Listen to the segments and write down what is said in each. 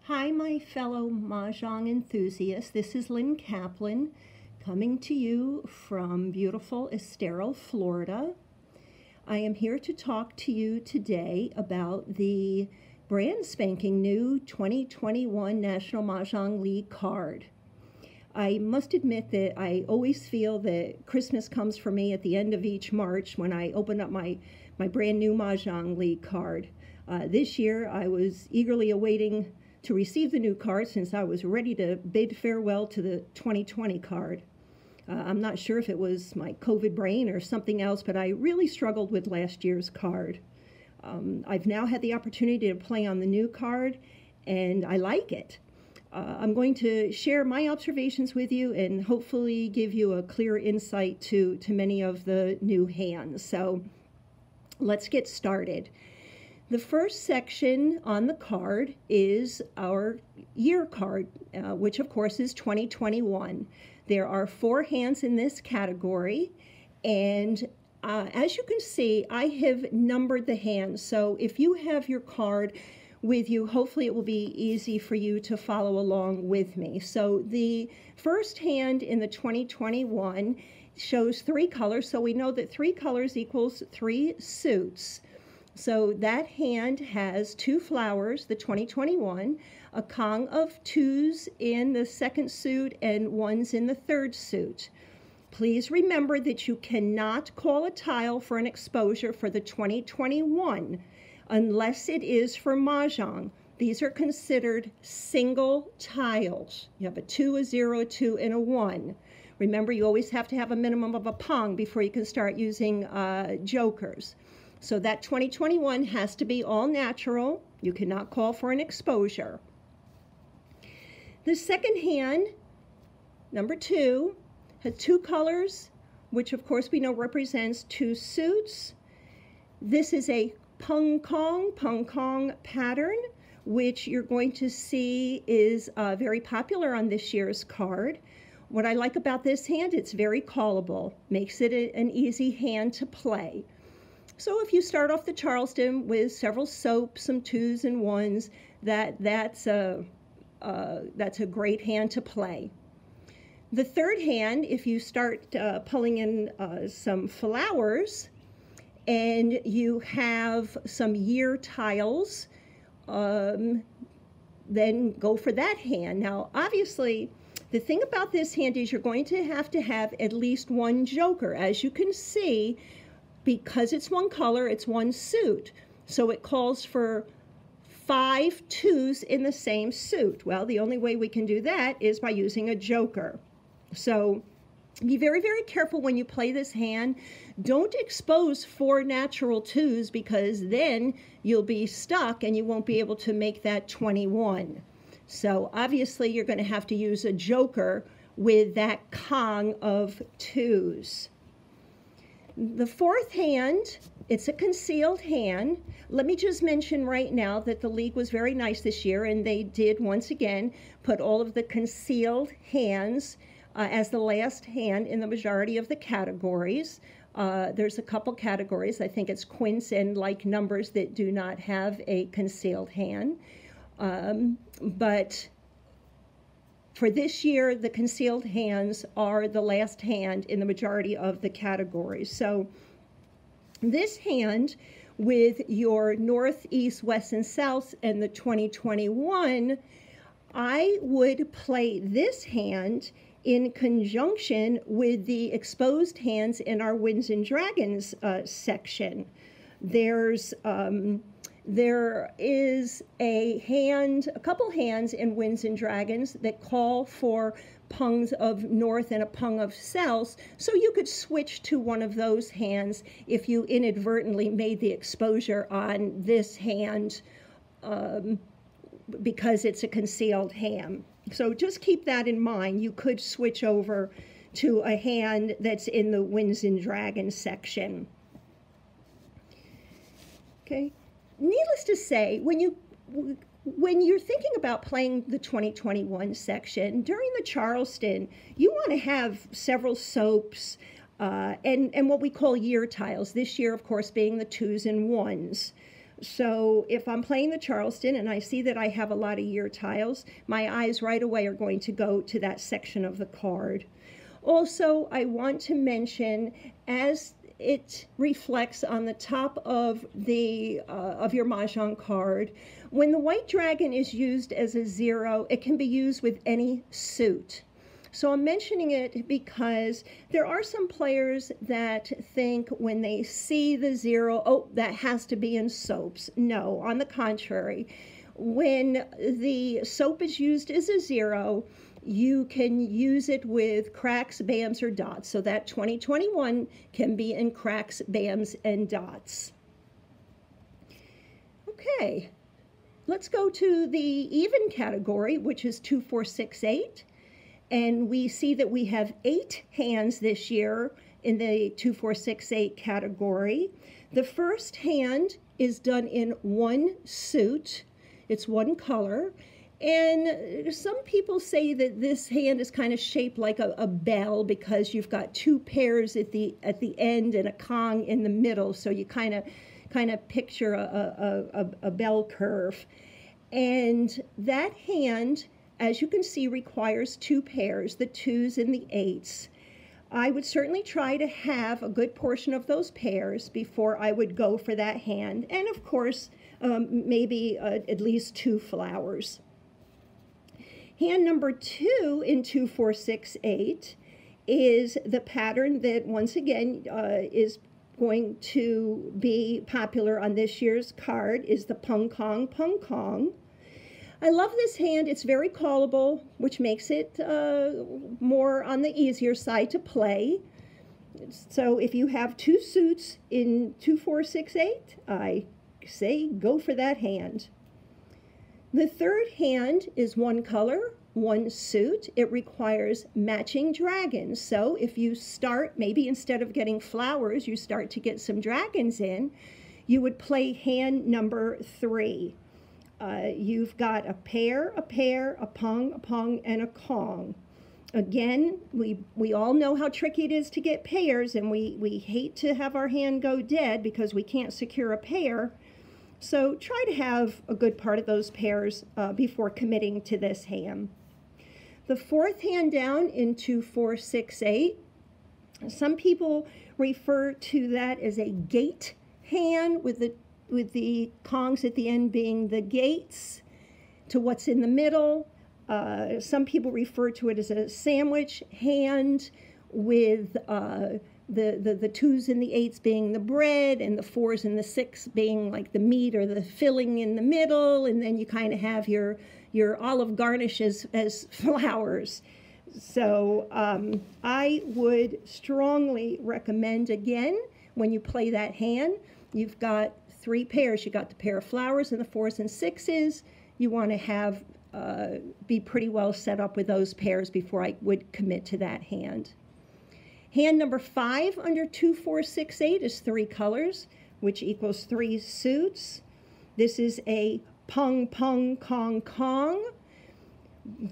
Hi, my fellow Mahjong enthusiasts. This is Lynn Kaplan coming to you from beautiful Estero, Florida. I am here to talk to you today about the brand spanking new 2021 National Mahjong League card. I must admit that I always feel that Christmas comes for me at the end of each March when I open up my brand new Mahjong League card. This year I was eagerly awaiting to receive the new card since I was ready to bid farewell to the 2020 card. I'm not sure if it was my COVID brain or something else, but I really struggled with last year's card. I've now had the opportunity to play on the new card, and I like it. I'm going to share my observations with you and hopefully give you a clear insight to many of the new hands. So let's get started. The first section on the card is our year card, which of course is 2021. There are 4 hands in this category, and as you can see, I have numbered the hands. So if you have your card with you, hopefully it will be easy for you to follow along with me. So the first hand in the 2021 shows 3 colors, so we know that 3 colors equals 3 suits. So that hand has 2 flowers, the 2021, a Kong of 2s in the 2nd suit and 1s in the 3rd suit. Please remember that you cannot call a tile for an exposure for the 2021 unless it is for Mahjong. These are considered single tiles. You have a 2, a 0, a 2, and a 1. Remember, you always have to have a minimum of a Pong before you can start using jokers. So that 2021 has to be all natural. You cannot call for an exposure. The second hand, number 2, has 2 colors, which of course we know represents 2 suits. This is a Pung Kong pattern, which you're going to see is very popular on this year's card. What I like about this hand, it's very callable, makes it an easy hand to play. So if you start off the Charleston with several soaps, some 2s and 1s, that's a great hand to play. The third hand, if you start pulling in some flowers and you have some year tiles, then go for that hand. Now, obviously, the thing about this hand is you're going to have at least 1 joker. As you can see, because it's 1 color, it's 1 suit. So it calls for 5 2s in the same suit. Well, the only way we can do that is by using a joker. So be very, very careful when you play this hand. Don't expose 4 natural 2s because then you'll be stuck and you won't be able to make that 21. So obviously you're going to have to use a joker with that Kong of 2s. The 4th hand, it's a concealed hand. Let me just mention right now that the league was very nice this year, and they did once again put all of the concealed hands as the last hand in the majority of the categories. There's a couple categories, I think it's quints and like numbers, that do not have a concealed hand. But for this year, the concealed hands are the last hand in the majority of the categories. So this hand with your north, east, west, and south and the 2021, I would play this hand in conjunction with the exposed hands in our Winds and Dragons section. There is a couple hands in Winds and Dragons that call for pungs of north and a pung of south, so you could switch to one of those hands if you inadvertently made the exposure on this hand because it's a concealed hand. So just keep that in mind. You could switch over to a hand that's in the Winds and Dragons section. Okay. Needless to say, when you're thinking about playing the 2021 section, during the Charleston, you want to have several soaps and what we call year tiles. This year, of course, being the 2s and 1s. So if I'm playing the Charleston and I see that I have a lot of year tiles, my eyes right away are going to go to that section of the card. Also, I want to mention, as it reflects on the top of your Mahjong card, when the white dragon is used as a 0, it can be used with any suit. So I'm mentioning it because there are some players that think when they see the 0, oh, that has to be in soaps. No, on the contrary. When the soap is used as a 0, you can use it with cracks, bams, or dots. So that 2021 can be in cracks, bams, and dots. Okay, let's go to the even category, which is 2, 4, 6, 8. And we see that we have 8 hands this year in the 2, 4, 6, 8 category. The first hand is done in one suit. It's one color. And some people say that this hand is kind of shaped like a bell because you've got 2 pairs at the end and a Kong in the middle. So you kind of picture a bell curve. And that hand, as you can see, requires 2 pairs, the 2s and the 8s. I would certainly try to have a good portion of those pairs before I would go for that hand. And of course, maybe at least 2 flowers. Hand number 2 in 2, 4, 6, 8 is the pattern that, once again, is going to be popular on this year's card, is the Pung Kong, Pung Kong. I love this hand. It's very callable, which makes it more on the easier side to play. So if you have 2 suits in 2, 4, 6, 8, I say go for that hand. The third hand is one color, one suit. It requires matching dragons. So if you start, maybe instead of getting flowers, you start to get some dragons in, you would play hand number 3. You've got a pair, a pung, and a Kong. Again, we all know how tricky it is to get pairs, and we hate to have our hand go dead because we can't secure a pair. So try to have a good part of those pairs before committing to this hand. The fourth hand down in 2, 4, 6, 8, some people refer to that as a gate hand with the Kongs at the end being the gates to what's in the middle. Some people refer to it as a sandwich hand with the 2s and the 8s being the bread and the 4s and the 6 being like the meat or the filling in the middle, and then you kind of have your olive garnish as flowers. So I would strongly recommend, again, when you play that hand, you've got 3 pairs. You got the pair of flowers and the 4s and 6s. You want to have be pretty well set up with those pairs before I would commit to that hand. Hand number 5 under 2, 4, 6, 8 is 3 colors, which equals 3 suits. This is a Pung, Pung, Kong, Kong.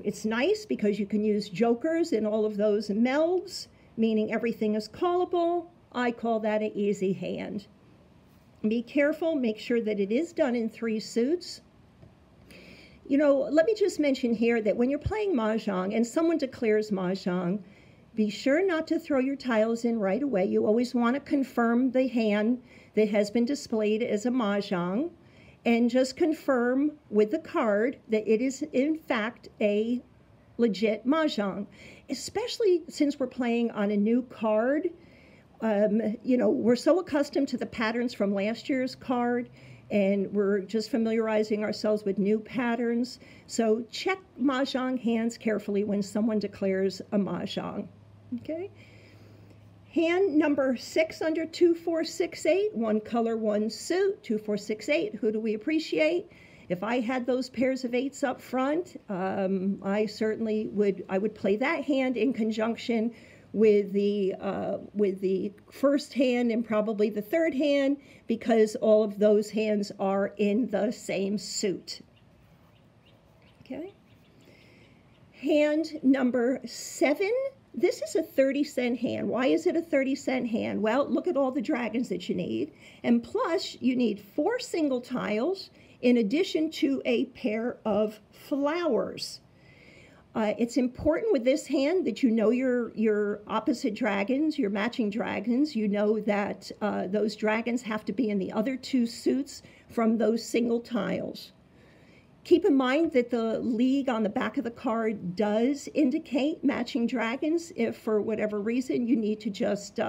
It's nice because you can use jokers in all of those melds, meaning everything is callable. I call that an easy hand. Be careful, make sure that it is done in 3 suits. You know, let me just mention here that when you're playing Mahjong and someone declares Mahjong, be sure not to throw your tiles in right away. You always want to confirm the hand that has been displayed as a Mahjong, and just confirm with the card that it is in fact a legit Mahjong, especially since we're playing on a new card. You know, we're so accustomed to the patterns from last year's card, and we're just familiarizing ourselves with new patterns. So check Mahjong hands carefully when someone declares a Mahjong. Okay. Hand number 6 under 2, 4, 6, 8, 1 color, 1 suit, 2, 4, 6, 8. Who do we appreciate? If I had those pairs of 8s up front, I certainly would play that hand in conjunction with the first hand and probably the third hand, because all of those hands are in the same suit. Okay. Hand number 7 This is a 30-cent hand. Why is it a 30-cent hand? Well, look at all the dragons that you need. And plus, you need 4 single tiles in addition to a pair of flowers. It's important with this hand that you know your opposite dragons, your matching dragons. You know that those dragons have to be in the other 2 suits from those single tiles. Keep in mind that the league on the back of the card does indicate matching dragons. If for whatever reason you need to just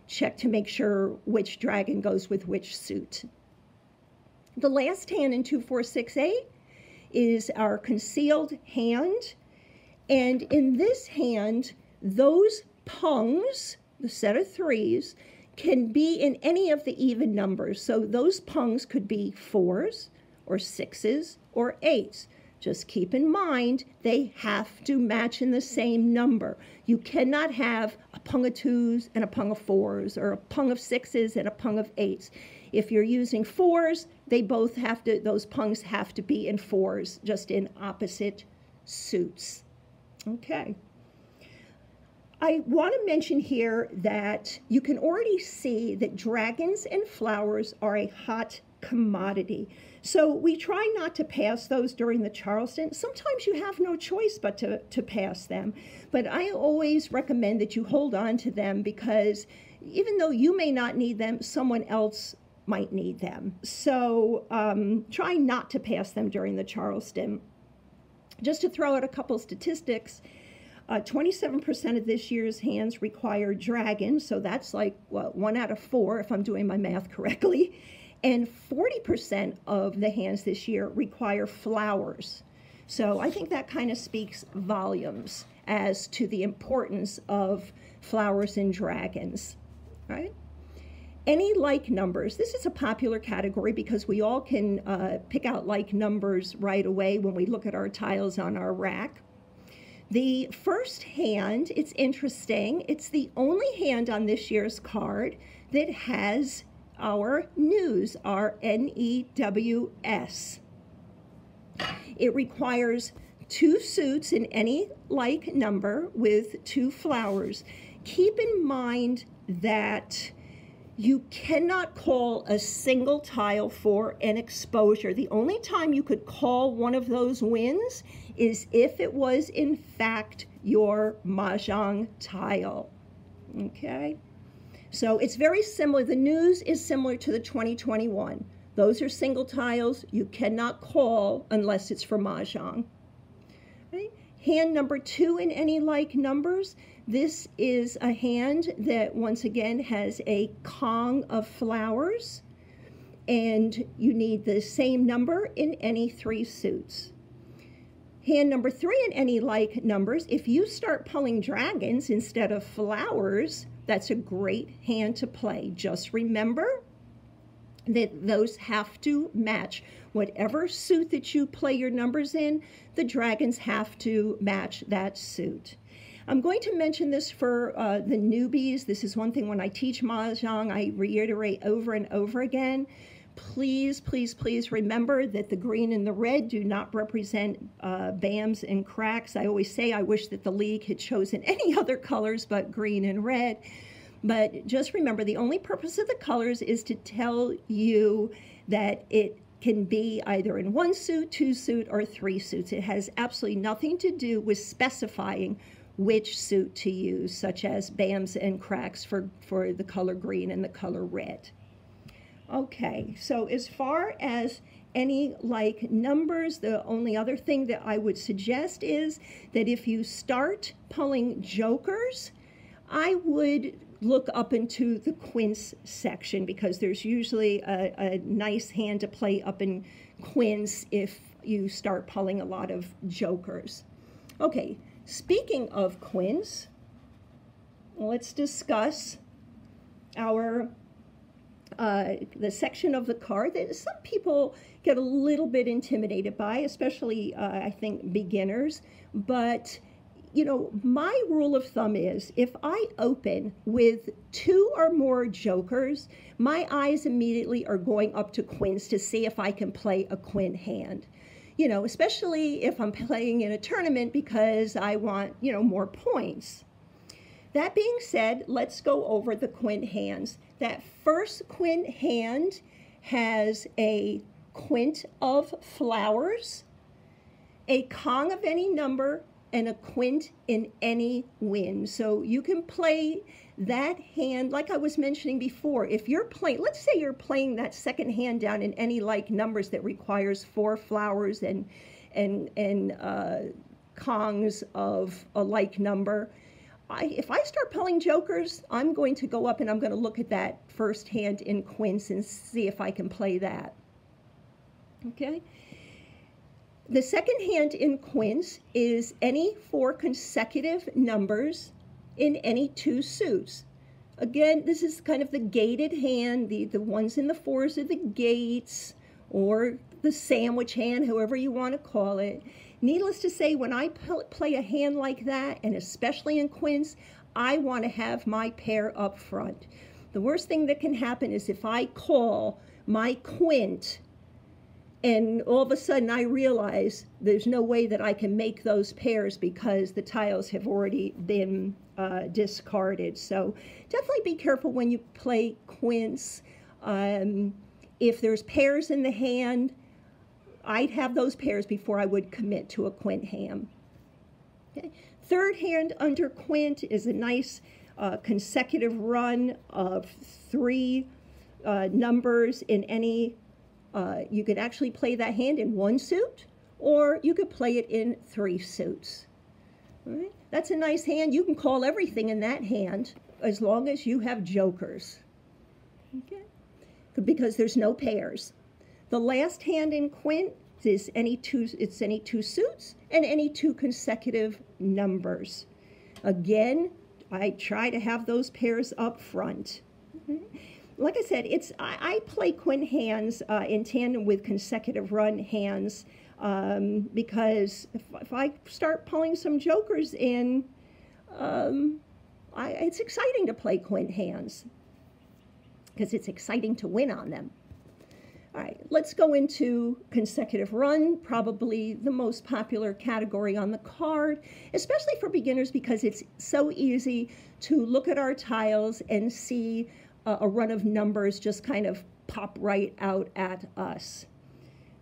check to make sure which dragon goes with which suit. The last hand in 2, 4, 6, 8 is our concealed hand. And in this hand, those pungs, the set of 3s, can be in any of the even numbers. So those pungs could be 4s or 6s or 8s. Just keep in mind, they have to match in the same number. You cannot have a pung of 2s and a pung of 4s, or a pung of 6s and a pung of 8s. If you're using 4s, they both have to, those pungs have to be in 4s, just in opposite suits. Okay. I want to mention here that you can already see that dragons and flowers are a hot commodity. So we try not to pass those during the Charleston. Sometimes you have no choice but to pass them. But I always recommend that you hold on to them, because even though you may not need them, someone else might need them. So try not to pass them during the Charleston. Just to throw out a couple statistics, 27% of this year's hands require dragons, so that's like, what, 1 out of 4 if I'm doing my math correctly. And 40% of the hands this year require flowers. So I think that kind of speaks volumes as to the importance of flowers and dragons, right? Any like numbers. This is a popular category because we all can pick out like numbers right away when we look at our tiles on our rack. The first hand, it's interesting. It's the only hand on this year's card that has our news, our N-E-W-S. It requires 2 suits in any like number with 2 flowers. Keep in mind that you cannot call a single tile for an exposure. The only time you could call one of those wins is if it was in fact your Mahjong tile, okay? So it's very similar. The news is similar to the 2021. Those are single tiles you cannot call unless it's for Mahjong. Right? Hand number 2 in any like numbers. This is a hand that once again has a Kong of flowers, and you need the same number in any 3 suits. Hand number 3 in any like numbers, if you start pulling dragons instead of flowers, that's a great hand to play. Just remember that those have to match. Whatever suit that you play your numbers in, the dragons have to match that suit. I'm going to mention this for the newbies. This is one thing when I teach Mahjong, I reiterate over and over again. Please, please, please remember that the green and the red do not represent bams and cracks. I always say I wish that the league had chosen any other colors but green and red. But just remember, the only purpose of the colors is to tell you that it can be either in 1 suit, 2 suit, or 3 suits. It has absolutely nothing to do with specifying which suit to use, such as bams and cracks for the color green and the color red. Okay, so as far as any like numbers, the only other thing that I would suggest is that if you start pulling jokers, I would look up into the quints section, because there's usually a nice hand to play up in quints if you start pulling a lot of jokers. Okay, speaking of quints, let's discuss our the section of the card that some people get a little bit intimidated by, especially I think beginners. But you know, my rule of thumb is if I open with 2 or more jokers, my eyes immediately are going up to quints to see if I can play a quint hand. You know, especially if I'm playing in a tournament, because I want, you know, more points. That being said, let's go over the quint hands. That first quint hand has a quint of flowers, a Kong of any number, and a quint in any wind. So you can play that hand, like I was mentioning before. If you're playing, let's say you're playing that second hand down in any like numbers that requires 4 flowers and Kongs of a like number. If I start pulling jokers, I'm going to go up and I'm going to look at that first hand in quints and see if I can play that. Okay. The second hand in quints is any 4 consecutive numbers in any 2 suits. Again, this is kind of the gated hand. The ones in the 4s are the gates, or the sandwich hand, however you want to call it. Needless to say, when I play a hand like that, and especially in quints, I want to have my pair up front. The worst thing that can happen is if I call my quint and all of a sudden I realize there's no way that I can make those pairs because the tiles have already been discarded. So definitely be careful when you play quints. If there's pairs in the hand, I'd have those pairs before I would commit to a quint hand. Okay. Third hand under quint is a nice consecutive run of 3 numbers in any. You could actually play that hand in 1 suit, or you could play it in 3 suits. All right. That's a nice hand. You can call everything in that hand as long as you have jokers. Okay. Because there's no pairs. The last hand in quint is any 2 suits and any 2 consecutive numbers. Again, I try to have those pairs up front. Like I said, I play quint hands in tandem with consecutive run hands because if I start pulling some jokers in, it's exciting to play quint hands because it's exciting to win on them. All right, let's go into consecutive run, probably the most popular category on the card, especially for beginners because it's so easy to look at our tiles and see a run of numbers just kind of pop right out at us.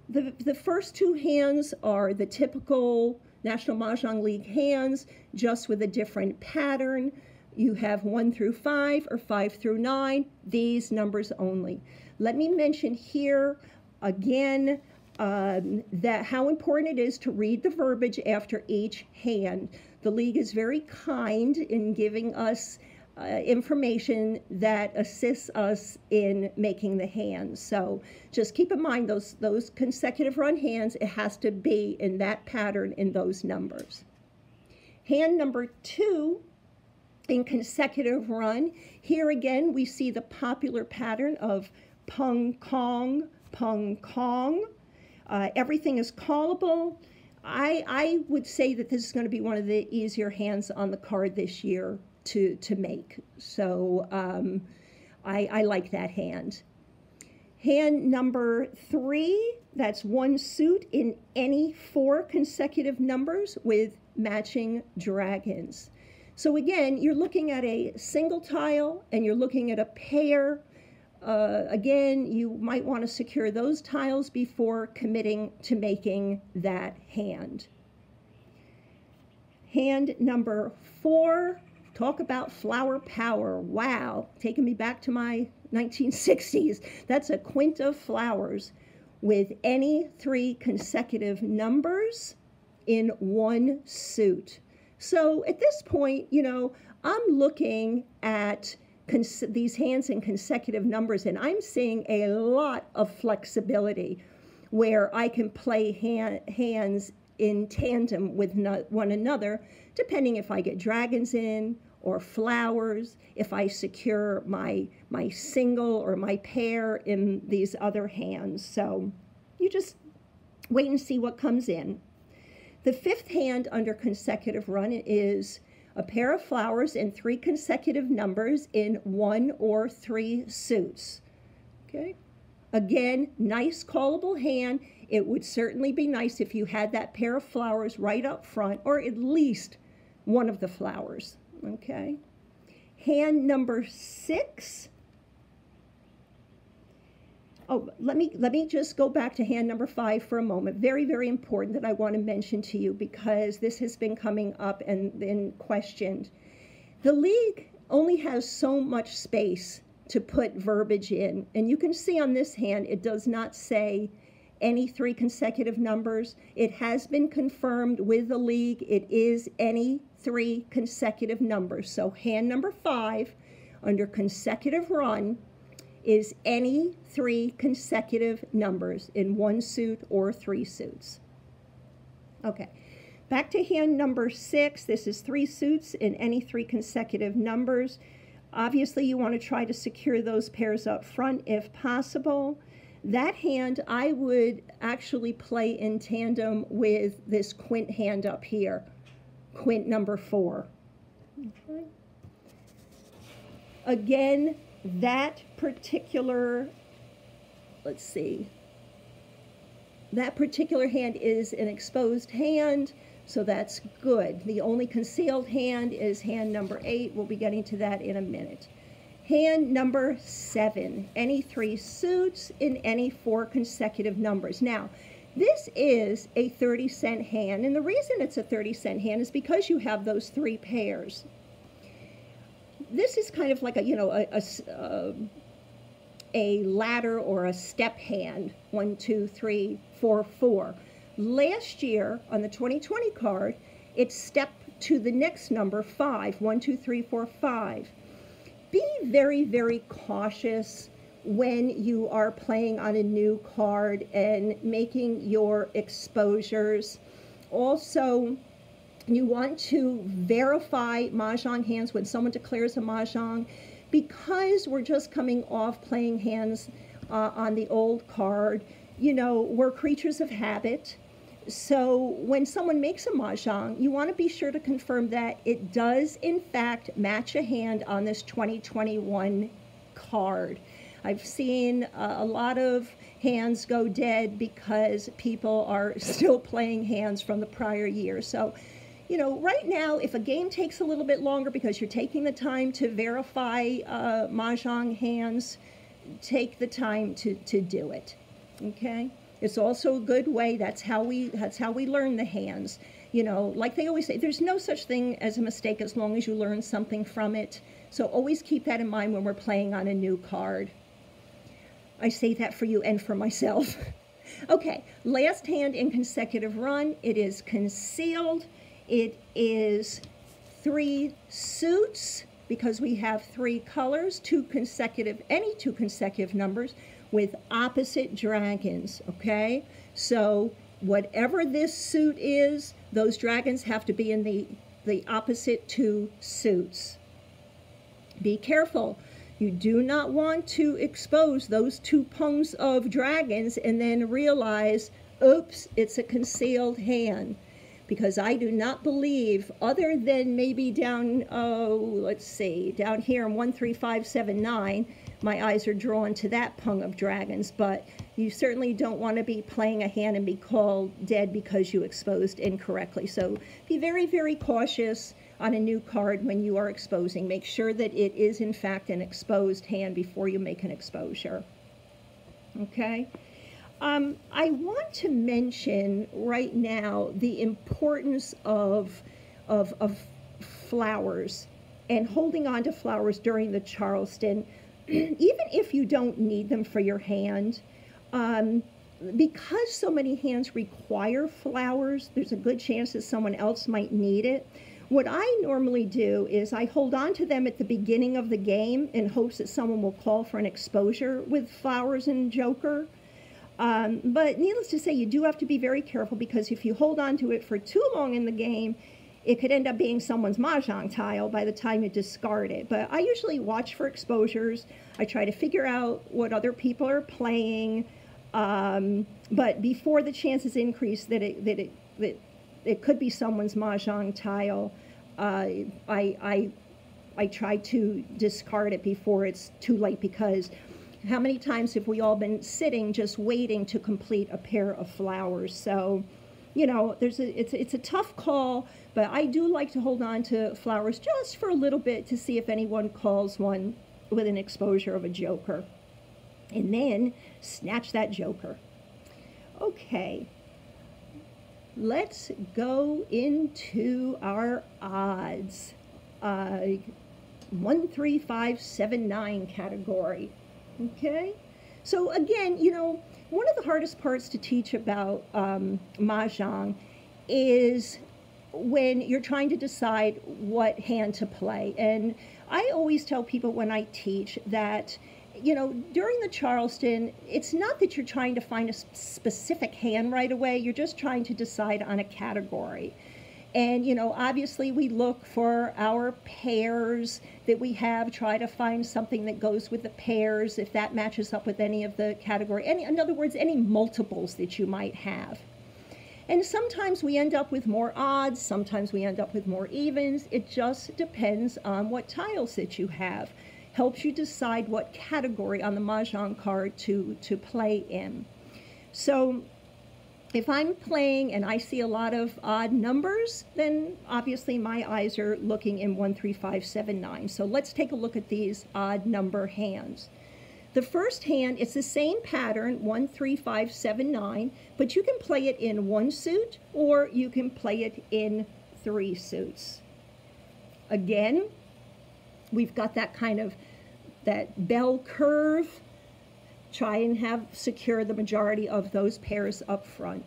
The first 2 hands are the typical National Mahjong League hands, just with a different pattern. You have 1 through 5 or 5 through 9, these numbers only. Let me mention here again that how important it is to read the verbiage after each hand. The league is very kind in giving us information that assists us in making the hands. So just keep in mind those consecutive run hands, it has to be in that pattern in those numbers. Hand number 2 in consecutive run, here again we see the popular pattern of pung kong, pung kong. Everything is callable. I would say that this is going to be one of the easier hands on the card this year to make. So I like that hand. Hand number 3, that's 1 suit in any 4 consecutive numbers with matching dragons. So again, you're looking at a single tile and you're looking at a pair. Again, you might want to secure those tiles before committing to making that hand. Hand number 4, talk about flower power. Wow, taking me back to my 1960s. That's a quint of flowers with any 3 consecutive numbers in 1 suit. So at this point, you know, I'm looking at these hands in consecutive numbers, and I'm seeing a lot of flexibility where I can play hands in tandem with one another, depending if I get dragons in or flowers, if I secure my single or my pair in these other hands. So you just wait and see what comes in. The 5th hand under consecutive run is a pair of flowers in 3 consecutive numbers in 1 or 3 suits. Okay. Again, nice callable hand. It would certainly be nice if you had that pair of flowers right up front, or at least one of the flowers. Okay. Hand number 6. Oh, let me just go back to hand number 5 for a moment. Very, very important that I want to mention to you because this has been coming up and been questioned. The league only has so much space to put verbiage in. And you can see on this hand, it does not say any 3 consecutive numbers. It has been confirmed with the league. It is any 3 consecutive numbers. So hand number 5 under consecutive run is any 3 consecutive numbers in 1 suit or 3 suits. Okay, back to hand number 6. This is 3 suits in any 3 consecutive numbers. Obviously, you want to try to secure those pairs up front if possible. That hand, I would actually play in tandem with this quint hand up here, quint number 4. Okay. Again, that particular, let's see, that particular hand is an exposed hand, so that's good. The only concealed hand is hand number 8. We'll be getting to that in a minute. Hand number 7, any 3 suits in any 4 consecutive numbers. Now, this is a 30-cent hand, and the reason it's a 30-cent hand is because you have those 3 pairs. This is kind of like a ladder or a step hand, 1, 2, 3, 4, 4. Last year on the 2020 card, it stepped to the next number 5, 1, 2, 3, 4, 5. Be very, very cautious when you are playing on a new card and making your exposures. Also, you want to verify Mahjong hands when someone declares a Mahjong. Because we're just coming off playing hands on the old card, you know, we're creatures of habit. So when someone makes a Mahjong, you want to be sure to confirm that it does, in fact, match a hand on this 2021 card. I've seen a lot of hands go dead because people are still playing hands from the prior year. So, you know, right now, if a game takes a little bit longer because you're taking the time to verify Mahjong hands, take the time to do it, okay? It's also a good way. That's how we learn the hands. You know, like they always say, there's no such thing as a mistake as long as you learn something from it. So always keep that in mind when we're playing on a new card. I say that for you and for myself. Okay, last hand in consecutive run. It is concealed. It is 3 suits because we have 3 colors, any two consecutive numbers with opposite dragons, okay? So whatever this suit is, those dragons have to be in the opposite 2 suits. Be careful. You do not want to expose those 2 pungs of dragons and then realize, oops, it's a concealed hand. Because I do not believe, other than maybe down, let's see, down here in 1, 3, 5, 7, 9, my eyes are drawn to that pung of dragons, but you certainly don't want to be playing a hand and be called dead because you exposed incorrectly. So be very, very cautious on a new card when you are exposing. Make sure that it is, in fact, an exposed hand before you make an exposure. Okay? I want to mention right now the importance of flowers and holding on to flowers during the Charleston, even if you don't need them for your hand. Because so many hands require flowers, there's a good chance that someone else might need it. What I normally do is I hold on to them at the beginning of the game in hopes that someone will call for an exposure with flowers and joker. But needless to say, you do have to be very careful because if you hold on to it for too long in the game, it could end up being someone's Mahjong tile by the time you discard it. But I usually watch for exposures. I try to figure out what other people are playing. But before the chances increase that it could be someone's Mahjong tile, I try to discard it before it's too late, because how many times have we all been sitting just waiting to complete a pair of flowers? So you know, it's a tough call, but I do like to hold on to flowers just for a little bit to see if anyone calls one with an exposure of a joker. And then snatch that joker. Okay, let's go into our odds. 1, 3, 5, 7, 9 category. Okay, so again, you know, one of the hardest parts to teach about Mahjong is when you're trying to decide what hand to play. And I always tell people when I teach that, you know, during the Charleston, it's not that you're trying to find a specific hand right away. You're just trying to decide on a category. And, you know, obviously we look for our pairs that we have, try to find something that goes with the pairs, if that matches up with any of the category. In other words, any multiples that you might have. And sometimes we end up with more odds, sometimes we end up with more evens. It just depends on what tiles that you have. Helps you decide what category on the Mahjong card to play in. So if I'm playing and I see a lot of odd numbers, then obviously my eyes are looking in 1, 3, 5, 7, 9. So let's take a look at these odd number hands. The first hand, it's the same pattern, 1, 3, 5, 7, 9, but you can play it in 1 suit or you can play it in 3 suits. Again, we've got that kind of, that bell curve. Try and secure the majority of those pairs up front.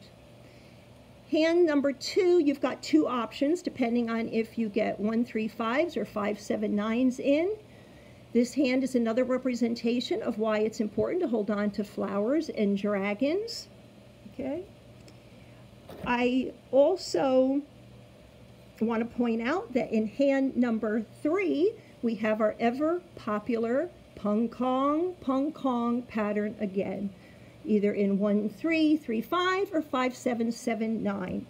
Hand number 2, you've got 2 options depending on if you get 1, 3, 5s or 5, 7, 9s in. This hand is another representation of why it's important to hold on to flowers and dragons. Okay. I also want to point out that in hand number 3, we have our ever popular pung kong pattern again, either in 1, 3, 3, 5, or 5, 7, 7, 9.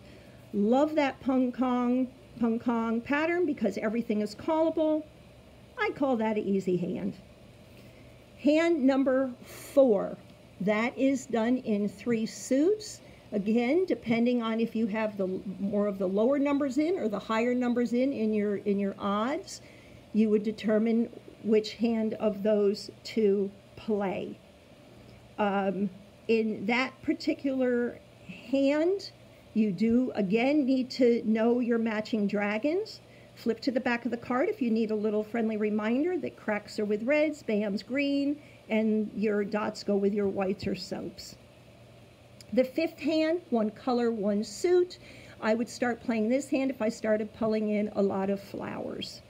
Love that pung kong pattern because everything is callable. I call that an easy hand. Hand number 4, that is done in 3 suits. Again, depending on if you have the more of the lower numbers in or the higher numbers in your odds, you would determine which hand of those to play. In that particular hand, you do again need to know your matching dragons. Flip to the back of the card if you need a little friendly reminder that cracks are with reds, bams green, and your dots go with your whites or soaps. The 5th hand, 1 color, 1 suit. I would start playing this hand if I started pulling in a lot of flowers.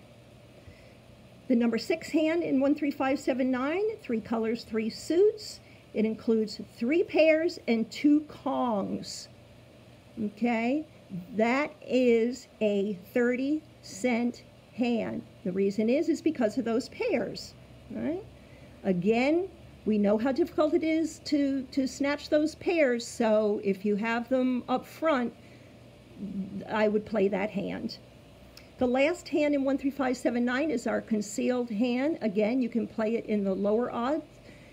The number 6 hand in 1, 3, 5, 7, 9, 3 colors, 3 suits. It includes 3 pairs and 2 kongs. Okay, that is a 30-cent hand. The reason is because of those pairs. Right? Again, we know how difficult it is to snatch those pairs, so if you have them up front, I would play that hand. The last hand in 1, 3, 5, 7, 9 is our concealed hand. Again, you can play it in the lower odd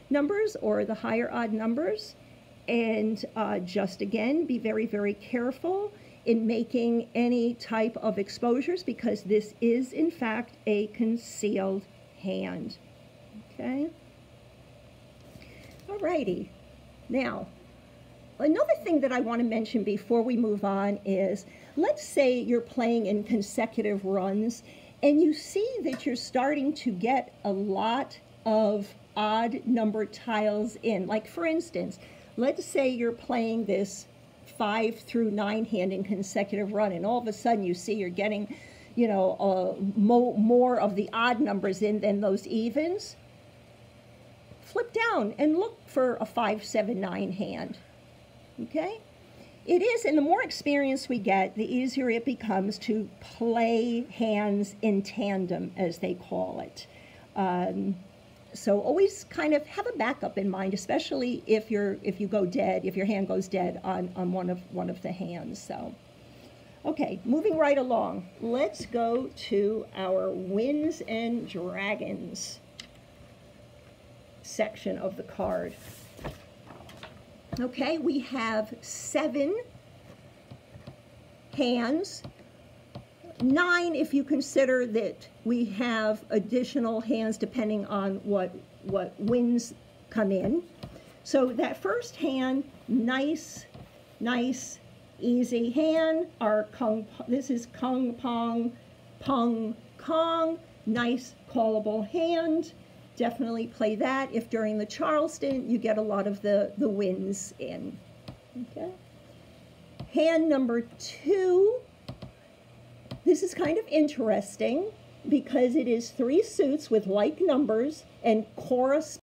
numbers or the higher odd numbers. And just again, be very, very careful in making any type of exposures because this is, in fact, a concealed hand. Okay? Alrighty. Now, another thing that I want to mention before we move on is, let's say you're playing in consecutive runs and you see that you're starting to get a lot of odd number tiles in. Like for instance, let's say you're playing this 5 through 9 hand in consecutive run and all of a sudden you see you're getting, you know, more of the odd numbers in than those evens. Flip down and look for a 5, 7, 9 hand. Okay? It is, and the more experience we get, the easier it becomes to play hands in tandem, as they call it. So always kind of have a backup in mind, especially if you go dead, if your hand goes dead on one of the hands. So, okay, moving right along. Let's go to our Winds and Dragons section of the card. Okay, we have 7 hands. 9 if you consider that we have additional hands depending on what winds come in. So that first hand, nice, easy hand. This is kung, pong, pung, kong. Nice, callable hand. Definitely play that if during the Charleston you get a lot of the winds in. Okay. Hand number 2. This is kind of interesting because it is 3 suits with like numbers and corresponding